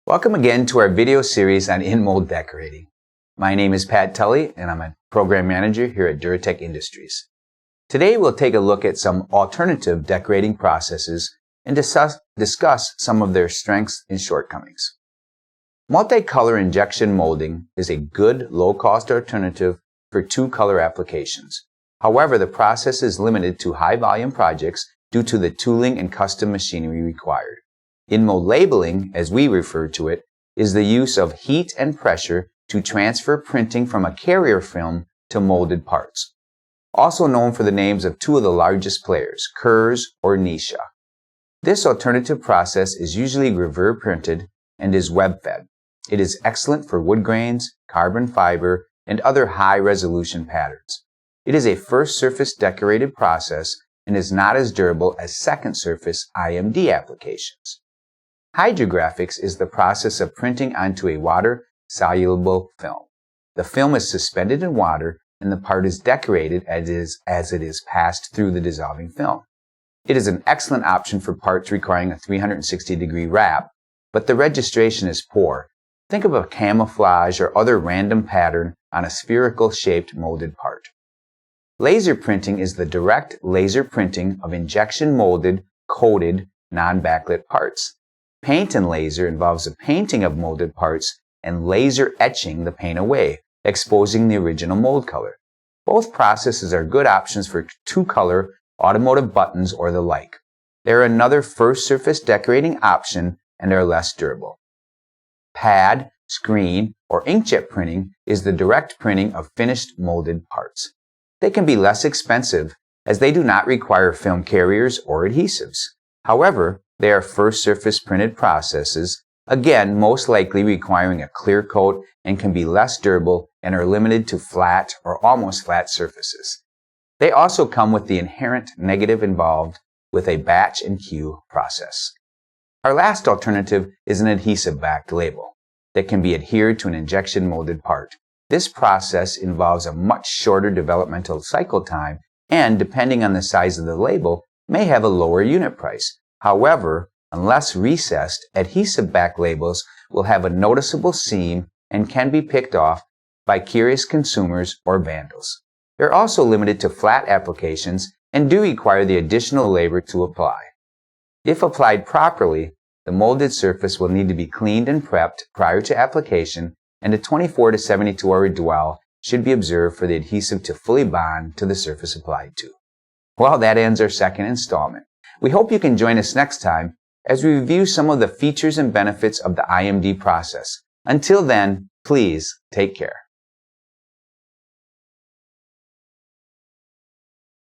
Welcome again to our video series on Inmode decorating. My name is Pat Tully and I'm a program manager here at DuraTech Industries. Today we'll take a look at some alternative decorating processes and discuss some of their strengths and shortcomings. Multicolor injection molding is a good low-cost alternative for two-color applications. However, the process is limited to high-volume projects due to the tooling and custom machinery required. Inmode labeling, as we refer to it, is the use of heat and pressure to transfer printing from a carrier film to molded parts. Also known for the names of two of the largest players, Kurz or Nisha. This alternative process is usually gravure printed and is web-fed. It is excellent for wood grains, carbon fiber, and other high-resolution patterns. It is a first surface decorated process and is not as durable as second surface IMD applications. Hydrographics is the process of printing onto a water-soluble film. The film is suspended in water and the part is decorated as it is passed through the dissolving film. It is an excellent option for parts requiring a 360-degree wrap, but the registration is poor. Think of a camouflage or other random pattern on a spherical-shaped molded part. Laser printing is the direct laser printing of injection molded, coated, non-backlit parts. Paint and laser involves the painting of molded parts and laser etching the paint away, exposing the original mold color. Both processes are good options for two-color automotive buttons or the like. They are another first surface decorating option and are less durable. Pad, screen, or inkjet printing is the direct printing of finished molded parts. They can be less expensive as they do not require film carriers or adhesives. However, they are first surface printed processes, again most likely requiring a clear coat and can be less durable and are limited to flat or almost flat surfaces. They also come with the inherent negative involved with a batch and queue process. Our last alternative is an adhesive-backed label that can be adhered to an injection molded part. This process involves a much shorter developmental cycle time and, depending on the size of the label, may have a lower unit price. However, unless recessed, adhesive-backed labels will have a noticeable seam and can be picked off by curious consumers or vandals. They're also limited to flat applications and do require the additional labor to apply. If applied properly, the molded surface will need to be cleaned and prepped prior to application, and a 24 to 72 hour dwell should be observed for the adhesive to fully bond to the surface applied to. Well, that ends our second installment. We hope you can join us next time as we review some of the features and benefits of the IMD process. Until then, please take care.